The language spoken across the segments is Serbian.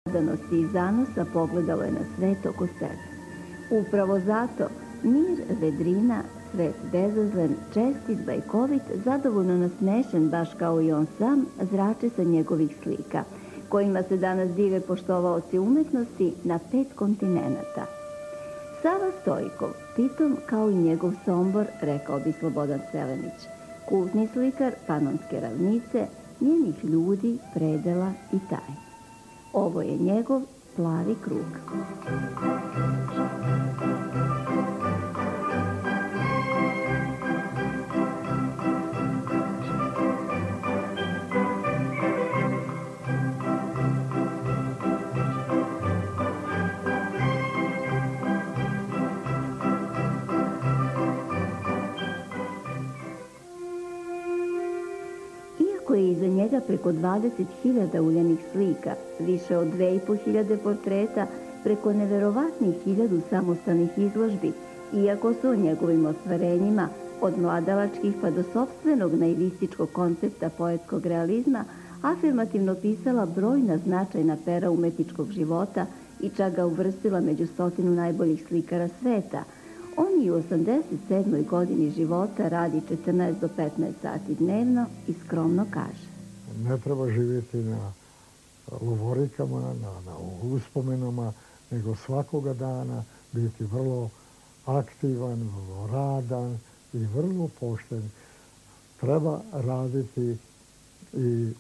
predanosti i zanosa pogledao je na svet oko sebe. Upravo zato mir, vedrina, svet bezazlen, čestit, bajkovit, zadovoljno nasmešen, baš kao i on sam, zrače sa njegovih slika, kojima se danas dive poštovaoci umetnosti na 5 kontinenata. Sava Stojkov, pitom kao i njegov Sombor, rekao bi Slobodan Selenić, kultni slikar Panonske ravnice, njenih ljudi, predela i tajni. Ovo je njegov plavi krug. Je iza njega preko 20.000 uljanih slika, više od 2.500 portreta, preko neverovatnih 1000 samostalnih izložbi, iako su o njegovim ostvarenjima, od mladalačkih pa do sopstvenog naivističkog koncepta poetskog realizma, afirmativno pisala brojna značajna pera umetničkog života i čak ga uvrstila među 100 najboljih slikara sveta. On i u 87. godini života radi 14 do 15 sati dnevno i skromno kaže: ne treba živjeti na lovorikama, na uspomenama, nego svakoga dana biti vrlo aktivan, vrlo radan i vrlo pošten. Treba raditi i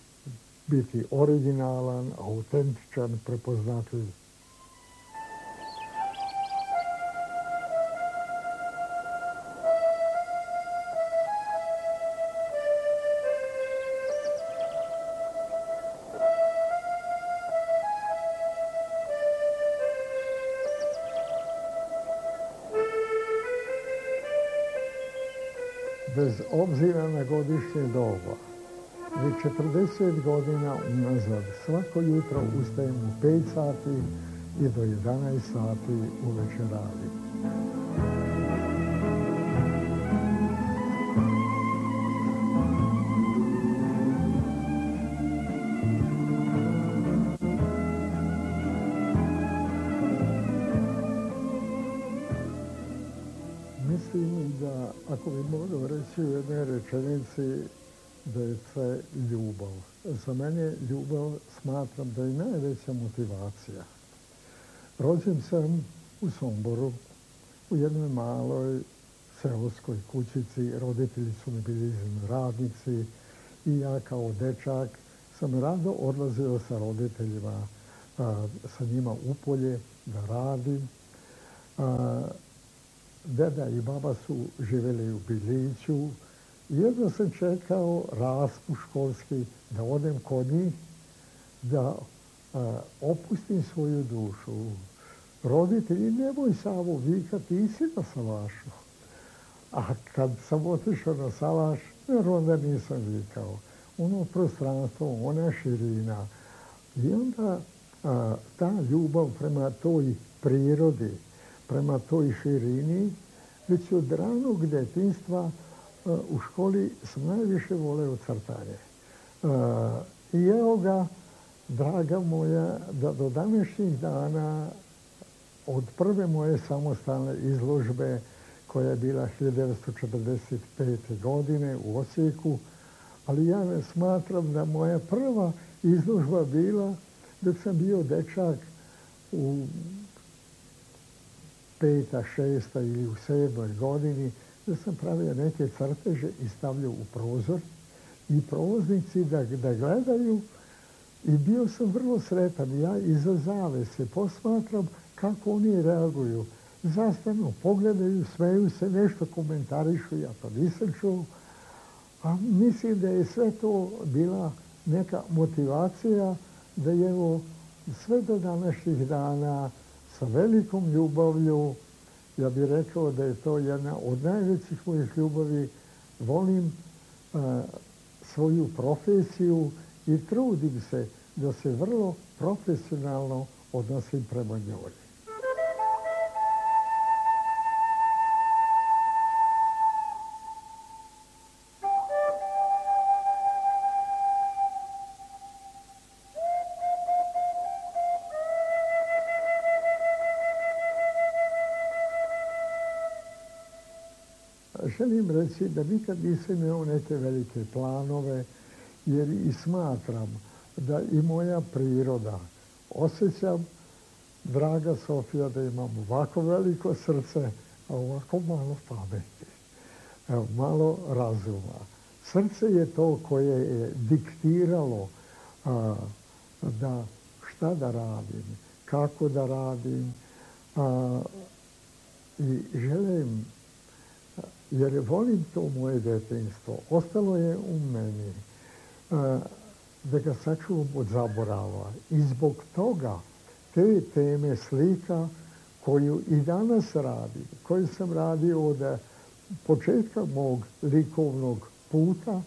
biti originalan, autentičan, prepoznatljiv. Bez obzira na godišnje doba, već 40 godina unazad svako jutro ustajem u 5 sati i do 11 sati uveče radim. Mislim da, ako bi mogao reći u jednoj rečenici, da je sve ljubav. Za mene ljubav smatram da je najveća motivacija. Rođen sam u Somboru, u jednoj maloj seoskoj kućici. Roditelji su mi bili radnici i ja kao dečak sam rado odlazio sa roditeljima, sa njima u polje da radim. Deda i baba su živjeli u Biliću. Jedno sam čekao raspust školski da odem kod njih, da opustim svoju dušu. Roditelji, nemoj Savo vikat, ti si na Salašu. A kad sam otišao na Salaš, onda nisam vikao. Ono prostranstvo, ona širina. I onda ta ljubav prema toj prirodi, prema toj širini, već od ranog djetinjstva u školi sam najviše voleo crtanje. I evo ga, draga moja, da do današnjih dana, od prve moje samostalne izložbe, koja je bila 1945. godine u Osijeku, ali ja ne smatram da moja prva izložba bila dok sam bio dečak u 5., 6. ili u 7. godini, da sam pravio neke crteže i stavljao u prozor i prolaznici da gledaju i bio sam vrlo sretan. Ja iza zavese posmatram kako oni reaguju. Zastanu, pogledaju, smeju se, nešto komentarišu, ja to nisam čuo. A mislim da je sve to bila neka motivacija da je evo sve do današnjih dana sa velikom ljubavlju, ja bih rekao da je to jedna od najvećih mojih ljubavi. Volim svoju profesiju i trudim se da se vrlo profesionalno odnosim prema njoj. želim reći da nikad nisam imao neke velike planove, jer i smatram da i moja priroda, osjećam, draga Sofija, da imam ovako veliko srce, a ovako malo pameti, malo razuma. Srce je to koje je diktiralo da šta da radim, kako da radim, i želim, jer volim to moje detinjstvo, ostalo je u meni, da ga sačuvam od zaborava. I zbog toga te teme slika koju i danas radim, koju sam radio od početka mog likovnog puta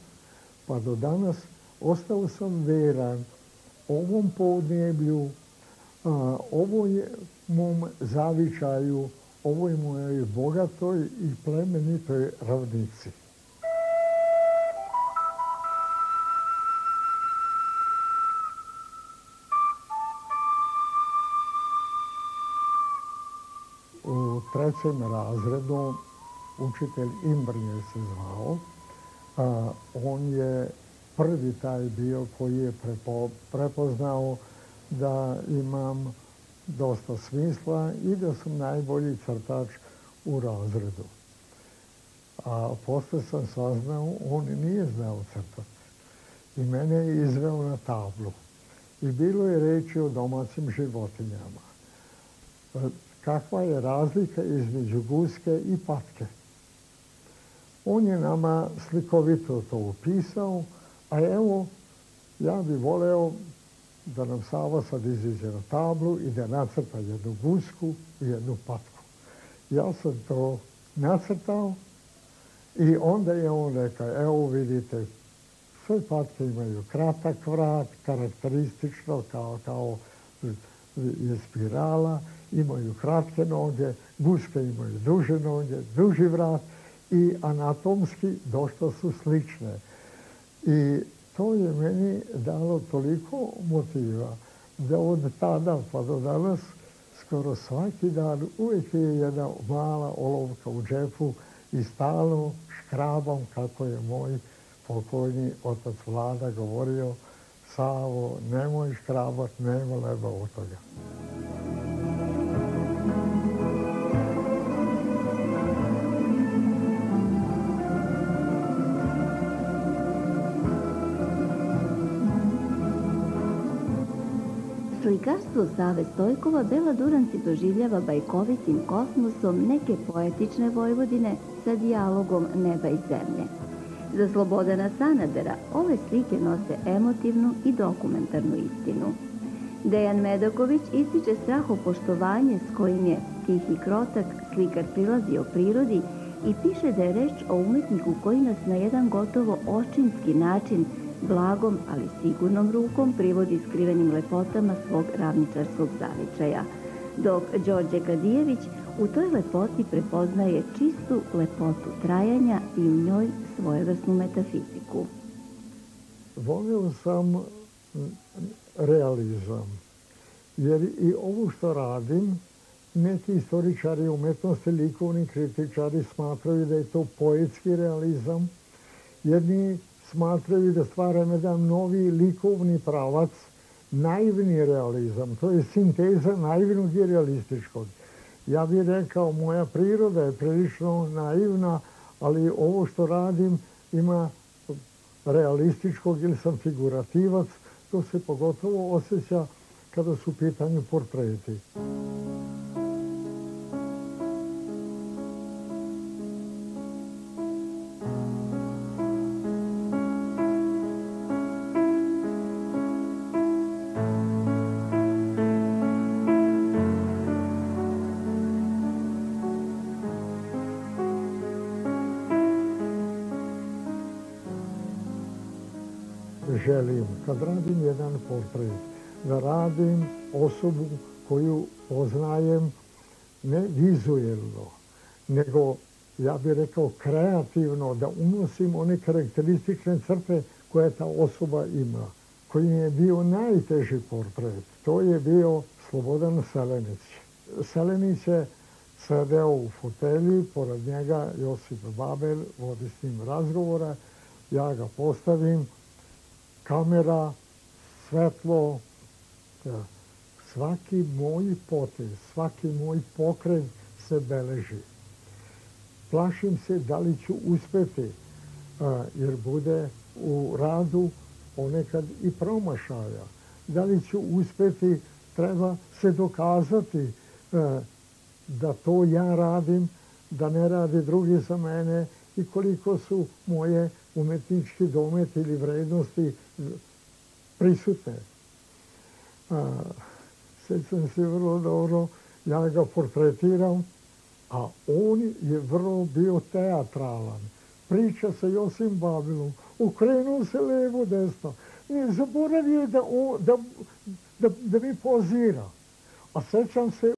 pa do danas, ostao sam veran ovom podneblju, ovoj mom zavičaju, ovoj mojoj bogatoj i plemenitoj ravnici. U 3. razredu učitelj Imbrnje se zvao. On je prvi taj bio koji je prepoznao da imam dosta smisla i da sam najbolji crtač u razredu. A posle sam saznao, on nije znao crtati. I mene je izveo na tablu. I bilo je reči o domaćim životinjama. Kakva je razlika između guske i patke? On je nama slikovito to opisao, a evo, ja bih voleo da nam Sava sad iziđe na tablu i da nacrta jednu gusku i jednu patku. Ja sam to nacrtao i onda je on rekao, evo vidite, sve patke imaju kratak vrat, karakteristično kao je spirala, imaju kratke noge, guske imaju duže noge, duži vrat i anatomski dosta su slične. I to je meni dalo toliko motiva da od tada pa do danas skoro svaki dan uvijek je jedna mala olovka u džepu i stalno škrabam, kako je moj pokojni otac Vlada govorio, Savo, nemoj škrabat, nema leba od toga. Slikarstvo Save Stojkova Bela Duranci doživljava bajkovitim kosmosom neke poetične Vojvodine sa dijalogom neba i zemlje. Za Slobodana Sanadera ove slike nose emotivnu i dokumentarnu istinu. Dejan Medaković ističe strahopoštovanje s kojim je tih i krotak slikar prilazio prirodi i piše da je reč o umetniku koji nas na jedan gotovo očinski način blagom, ali sigurnom rukom privodi skrivenim lepotama svog ravničarskog zavičaja, dok Đorđe Kadijević u toj lepoti prepoznaje čistu lepotu trajanja i u njoj svojevrsnu metafiziku. Volio sam realizam, jer i ovo što radim, neki istoričari umetnosti, likovni kritičari smatraju da je to poetski realizam, jedni smatraju da stvaram jedan novi likovni pravac, naivni realizam. To je sinteza naivnog i realističkog. Ja bih rekao, moja priroda je prilično naivna, ali ovo što radim ima realističkog ili sam figurativac. To se pogotovo osjeća kada su u pitanju portreti. Želim, kad radim jedan portret, da radim osobu koju poznajem ne vizuelno, nego, ja bih rekao, kreativno, da unosim one karakteristične crte koje ta osoba ima. Koji je bio najteži portret, to je bio Slobodan Selenić. Selenić je sedeo u fotelji, pored njega Josip Baber, vodi s njim razgovora, ja ga postavim, kamera, svetlo, svaki moj potez, svaki moj pokret se beleži. Plašim se da li ću uspeti, jer bude u radu ponekad i promašaja. Da li ću uspeti, treba se dokazati da to ja radim, da ne radi drugi za mene i koliko su moje umetnički domet ili vrednosti prisutne. Sjećam se vrlo dobro, ja ga portretiram, a on je vrlo bio teatralan. Priča sa Josipom Babilom, okrenuo se levo, desno. Ne zaboravio da mi pozira. A sećam se